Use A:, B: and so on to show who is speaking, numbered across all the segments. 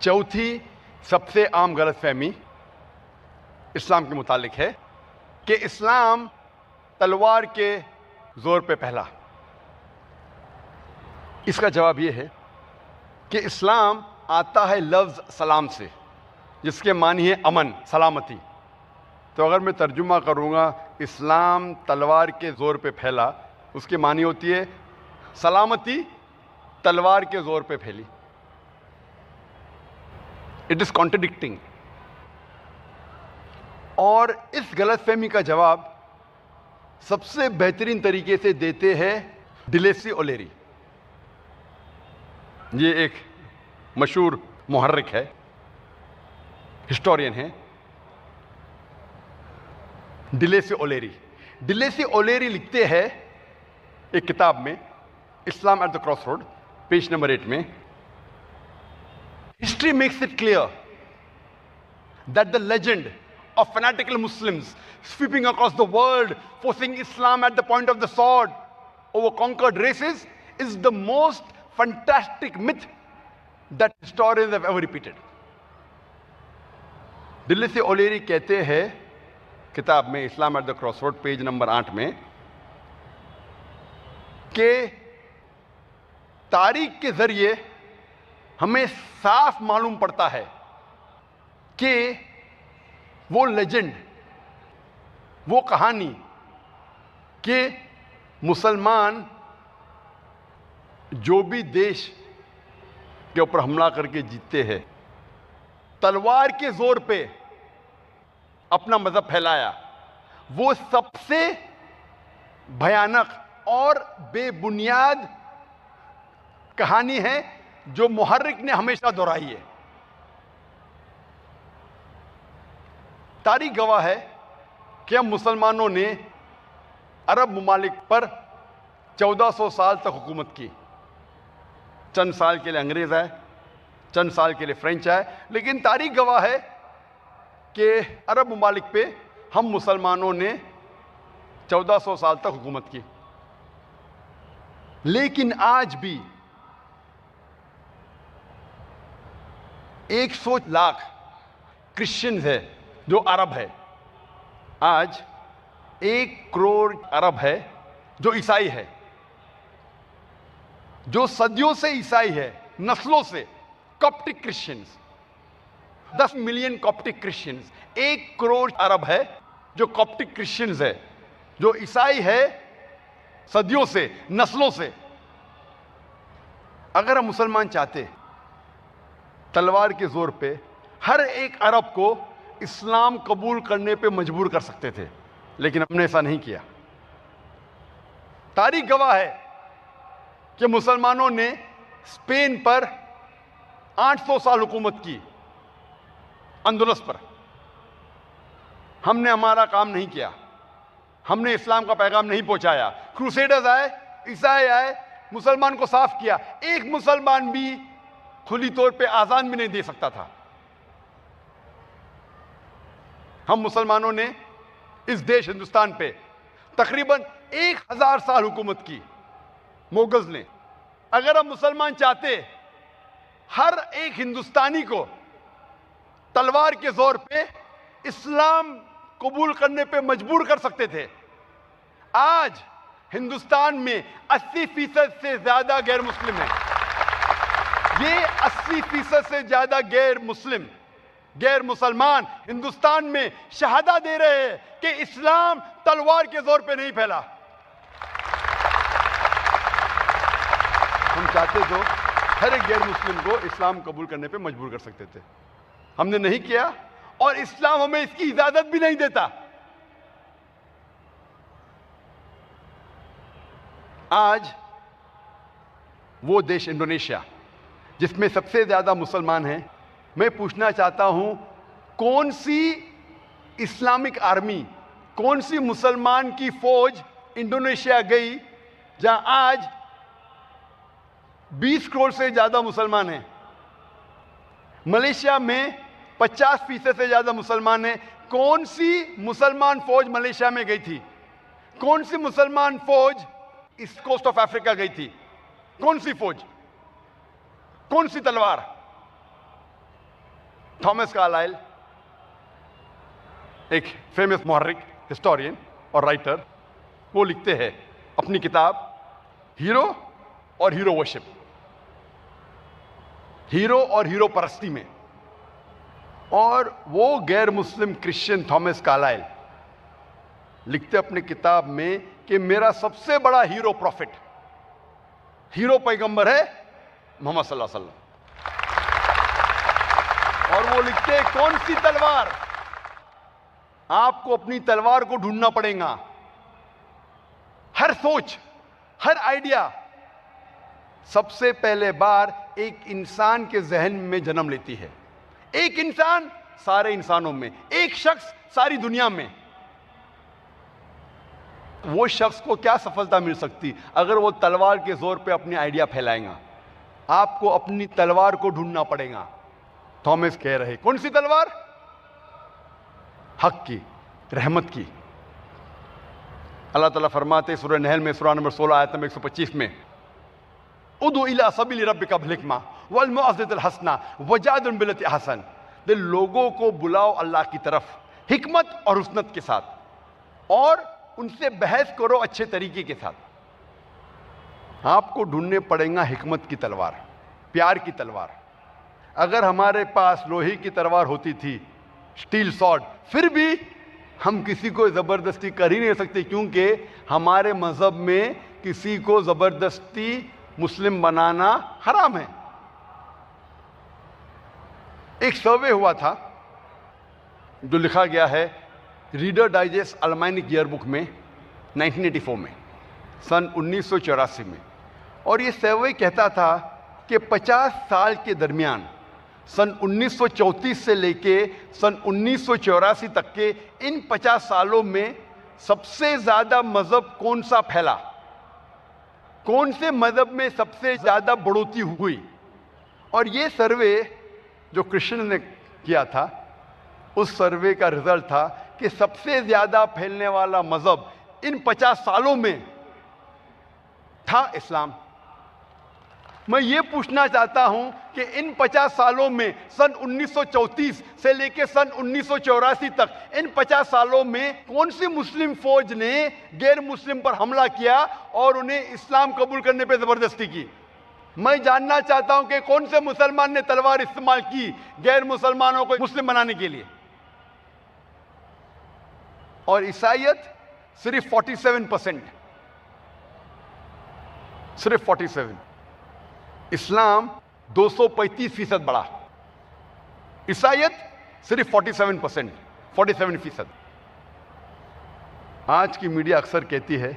A: चौथी सबसे आम गलतफहमी इस्लाम के मुतालिक है कि इस्लाम तलवार के जोर पे पहला। इसका जवाब यह है कि इस्लाम आता है लफ्ज़ सलाम से, जिसके मानी है अमन, सलामती। तो अगर मैं तर्जुमा करूँगा इस्लाम तलवार के ज़ोर पे फैला, उसकी मानी होती है सलामती तलवार के ज़ोर पे फैली। It is contradicting. और इस गलतफहमी का जवाब सबसे बेहतरीन तरीके से देते हैं डिलेसी ओलेरी। ये एक मशहूर मुहर्रिक है, हिस्टोरियन है, डिलेसी ओलेरी। डिलेसी ओलेरी लिखते हैं एक किताब में, Islam at the cross road, page number 8 में, history makes it clear that the legend of fanatical Muslims sweeping across the world, forcing Islam at the point of the sword over conquered races, is the most fantastic myth that historians have ever repeated. De Lacy O'Leary कहते हैं किताब में Islam at the crossroad, page number 8 में, कि तारीख के जरिए हमें साफ मालूम पड़ता है कि वो लेजेंड, वो कहानी कि मुसलमान जो भी देश के ऊपर हमला करके जीतते हैं, तलवार के जोर पे अपना मजहब फैलाया, वो सबसे भयानक और बेबुनियाद कहानी है जो मुहर्रिक ने हमेशा दोहराई है। तारीख गवाह है कि हम मुसलमानों ने अरब ममालिक पर 1400 साल तक हुकूमत की। चंद साल के लिए अंग्रेज आए, चंद साल के लिए फ्रेंच आए, लेकिन तारीख गवाह है कि अरब ममालिक पे हम मुसलमानों ने 1400 साल तक हुकूमत की। लेकिन आज भी 100 लाख क्रिश्चियंस है जो अरब है। आज 1 करोड़ अरब है जो ईसाई है, जो सदियों से ईसाई है, नस्लों से। Coptic Christians, 10 million Coptic Christians, 1 crore अरब है जो कॉप्टिक क्रिश्चियंस है, जो ईसाई है सदियों से, नस्लों से। अगर हम मुसलमान चाहते तलवार के जोर पे हर एक अरब को इस्लाम कबूल करने पे मजबूर कर सकते थे, लेकिन हमने ऐसा नहीं किया। तारीख गवाह है कि मुसलमानों ने स्पेन पर 800 साल हुकूमत की, अंदलस पर। हमने हमारा काम नहीं किया, हमने इस्लाम का पैगाम नहीं पहुंचाया। क्रूसेडर्स आए, ईसाई आए, मुसलमान को साफ किया। एक मुसलमान भी खुली तौर पे आजान भी नहीं दे सकता था। हम मुसलमानों ने इस देश हिंदुस्तान पे तकरीबन 1000 साल हुकूमत की, मुगल्स ने। अगर हम मुसलमान चाहते हर एक हिंदुस्तानी को तलवार के जोर पे इस्लाम कबूल करने पे मजबूर कर सकते थे। आज हिंदुस्तान में 80% से ज्यादा गैर मुस्लिम है। ये 80% से ज्यादा गैर मुसलमान हिंदुस्तान में शहादा दे रहे हैं कि इस्लाम तलवार के जोर पे नहीं फैला। हम चाहते तो हर एक गैर मुस्लिम को इस्लाम कबूल करने पे मजबूर कर सकते थे, हमने नहीं किया, और इस्लाम हमें इसकी इजाजत भी नहीं देता। आज वो देश इंडोनेशिया, जिसमें सबसे ज्यादा मुसलमान हैं, मैं पूछना चाहता हूं कौन सी इस्लामिक आर्मी, कौन सी मुसलमान की फौज इंडोनेशिया गई जहां आज 20 करोड़ से ज्यादा मुसलमान हैं। मलेशिया में 50% से ज्यादा मुसलमान हैं। कौन सी मुसलमान फौज मलेशिया में गई थी? कौन सी मुसलमान फौज ईस्ट कोस्ट ऑफ अफ्रीका गई थी? कौन सी फौज, कौन सी तलवार? थॉमस कार्लाइल, एक फेमस मुहर्रिक, हिस्टोरियन और राइटर, वो लिखते हैं अपनी किताब हीरो और हीरो वर्शिप, हीरो और हीरो परस्ती में, और वो गैर मुस्लिम क्रिश्चियन थॉमस कार्लाइल लिखते अपनी किताब में कि मेरा सबसे बड़ा हीरो प्रॉफिट, हीरो पैगंबर है मोहम्मद सल्लल्लाहु अलैहि वसल्लम। और वो लिखते हैं कौन सी तलवार, आपको अपनी तलवार को ढूंढना पड़ेगा। हर सोच, हर आइडिया सबसे पहले बार एक इंसान के जहन में जन्म लेती है। एक इंसान सारे इंसानों में, एक शख्स सारी दुनिया में। वो शख्स को क्या सफलता मिल सकती अगर वो तलवार के जोर पे अपनी आइडिया फैलाएगा। आपको अपनी तलवार को ढूंढना पड़ेगा। थॉमस कह रहे कौन सी तलवार? हक की, रहमत की। अल्लाह ताला फरमाते सूरह नहल में सूरह नंबर 16 आयत नंबर 125 में, उदु इला सबीली रब्बिका बिल हिकमा वल मौइज़तिल हसना वजादिल बिल्लती अहसन। दे लोगों को बुलाओ अल्लाह की तरफ हिकमत और हुस्नत के साथ, और उनसे बहस करो अच्छे तरीके के साथ। आपको ढूंढने पड़ेगा हिकमत की तलवार, प्यार की तलवार। अगर हमारे पास लोहे की तलवार होती थी, स्टील सॉर्ड, फिर भी हम किसी को जबरदस्ती कर ही नहीं सकते, क्योंकि हमारे मजहब में किसी को जबरदस्ती मुस्लिम बनाना हराम है। एक सर्वे हुआ था जो लिखा गया है रीडर डाइजेस्ट अलमाइनिक ईयरबुक में 1984 में, सन 1984 में। और ये सर्वे कहता था कि 50 साल के दरमियान, सन 1934 से लेके सन 1984 तक के इन 50 सालों में सबसे ज्यादा मजहब कौन सा फैला, कौन से मजहब में सबसे ज्यादा बढ़ोतरी हुई। और ये सर्वे जो क्रिश्चियन ने किया था, उस सर्वे का रिजल्ट था कि सबसे ज्यादा फैलने वाला मजहब इन 50 सालों में था इस्लाम। मैं ये पूछना चाहता हूं कि इन 50 सालों में सन 1934 से लेकर सन 1984 तक इन 50 सालों में कौन सी मुस्लिम फौज ने गैर मुस्लिम पर हमला किया और उन्हें इस्लाम कबूल करने पर जबरदस्ती की? मैं जानना चाहता हूं कि कौन से मुसलमान ने तलवार इस्तेमाल की गैर मुसलमानों को मुस्लिम बनाने के लिए? और ईसाईयत सिर्फ 47%, सिर्फ 47। इस्लाम 235% बढ़ा, ईसाईयत सिर्फ 47%, 47%। आज की मीडिया अक्सर कहती है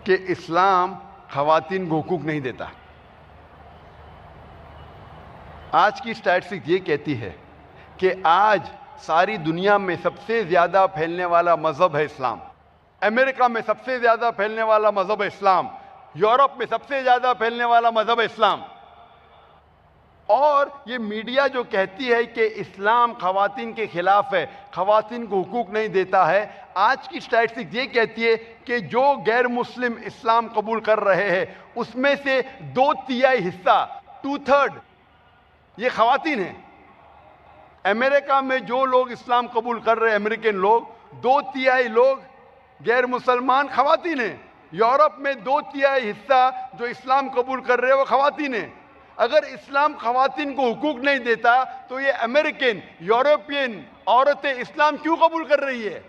A: कि इस्लाम खवातीन को हुकूक नहीं देता। आज की स्टैटिस्टिक्स ये कहती है कि आज सारी दुनिया में सबसे ज्यादा फैलने वाला मजहब है इस्लाम। अमेरिका में सबसे ज्यादा फैलने वाला मजहब है इस्लाम, यूरोप में सबसे ज्यादा फैलने वाला मजहब है इस्लाम। और ये मीडिया जो कहती है कि इस्लाम खवातीन के खिलाफ है, खवातीन को हुकूक नहीं देता है, आज की स्टैटिस्टिक्स ये कहती है कि जो गैर मुस्लिम इस्लाम कबूल कर रहे हैं उसमें से 2/3 हिस्सा, 2/3 ये खवातीन हैं। अमेरिका में जो लोग इस्लाम कबूल कर रहे हैं, अमेरिकन लोग, 2/3 लोग गैर मुसलमान खवातीन हैं। यूरोप में 2/3 हिस्सा जो इस्लाम कबूल कर रहे हैं वो खवातीन हैं। अगर इस्लाम खवातीन को हुकूक नहीं देता तो ये अमेरिकन, यूरोपियन औरतें इस्लाम क्यों कबूल कर रही है?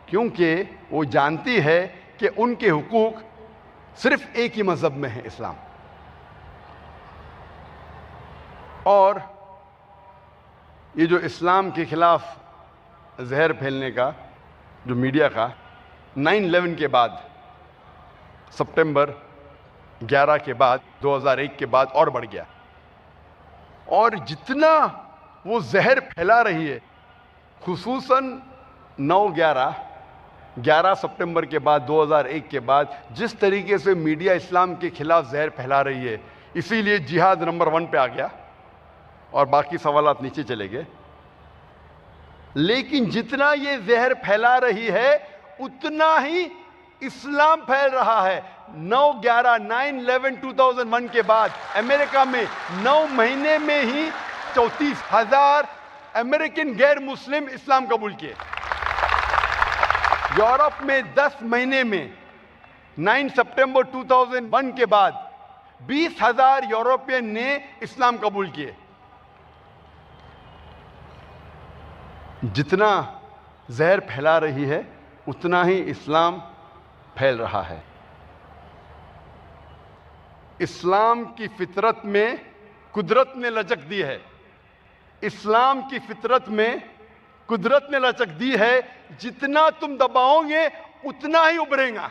A: क्योंकि वो जानती है कि उनके हुकूक सिर्फ एक ही मजहब में है, इस्लाम। और ये जो इस्लाम के खिलाफ जहर फैलने का जो मीडिया का 9/11 के बाद, सितंबर 11 के बाद, 2001 के बाद और बढ़ गया। और जितना वो जहर फैला रही है, खुसूसन 11 सितंबर के बाद, 2001 के बाद, जिस तरीके से मीडिया इस्लाम के खिलाफ जहर फैला रही है, इसीलिए जिहाद नंबर 1 पे आ गया और बाकी सवालात नीचे चले गए। लेकिन जितना ये जहर फैला रही है उतना ही इस्लाम फैल रहा है। 9/11 2001 के बाद अमेरिका में 9 महीने में ही 1,34,000 अमेरिकन गैर मुस्लिम इस्लाम कबूल किए। यूरोप में 10 महीने में 9 सितंबर 2001 के बाद 20,000 यूरोपियन ने इस्लाम कबूल किए। जितना जहर फैला रही है उतना ही इस्लाम फैल रहा है। इस्लाम की फितरत में कुदरत ने लचक दी है। इस्लाम की फितरत में कुदरत ने लचक दी है, जितना तुम दबाओगे उतना ही उभरेगा।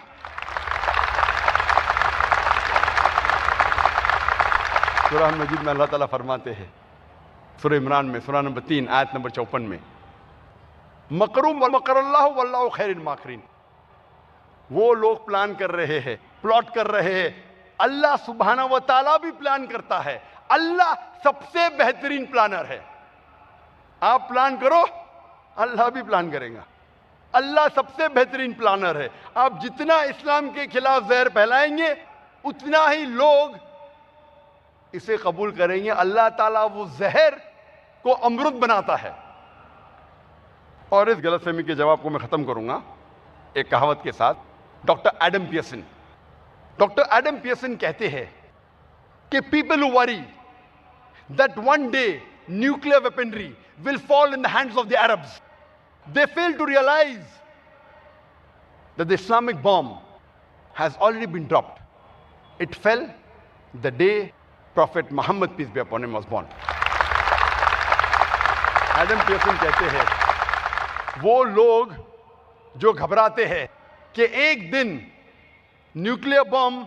A: सूरह मजीद में अल्लाह ताला फरमाते हैं, सूरह इमरान में सूरह नंबर 3 आयत नंबर 54 में, मकरूम व मकरल्लाहु वल्लाहु खैरुल माकिरीन। वो लोग प्लान कर रहे हैं, प्लॉट कर रहे हैं, अल्लाह सुब्हानहू व तआला भी प्लान करता है। अल्लाह सबसे बेहतरीन प्लानर है। आप प्लान करो, अल्लाह भी प्लान करेगा। अल्लाह सबसे बेहतरीन प्लानर है। आप जितना इस्लाम के खिलाफ जहर फैलाएंगे उतना ही लोग इसे कबूल करेंगे। अल्लाह ताला वो जहर को अमृत बनाता है। और इस गलतफहमी के जवाब को मैं खत्म करूंगा एक कहावत के साथ। डॉक्टर एडम पियर्सन कहते हैं कि people who worry that one day nuclear weaponry will fall in the hands of the Arabs, they fail to realize that the Islamic bomb has already been dropped. It fell the day Prophet Muhammad, peace be upon him, was born. Adam Pearson कहते हैं, वो लोग जो घबराते हैं कि एक दिन न्यूक्लियर बम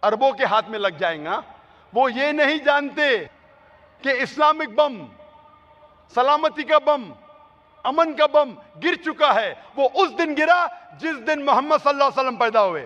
A: अरबों के हाथ में लग जाएगा, वो ये नहीं जानते कि इस्लामिक बम, सलामती का बम, अमन का बम गिर चुका है। वो उस दिन गिरा जिस दिन मोहम्मद सल्लल्लाहु अलैहि वसल्लम पैदा हुए।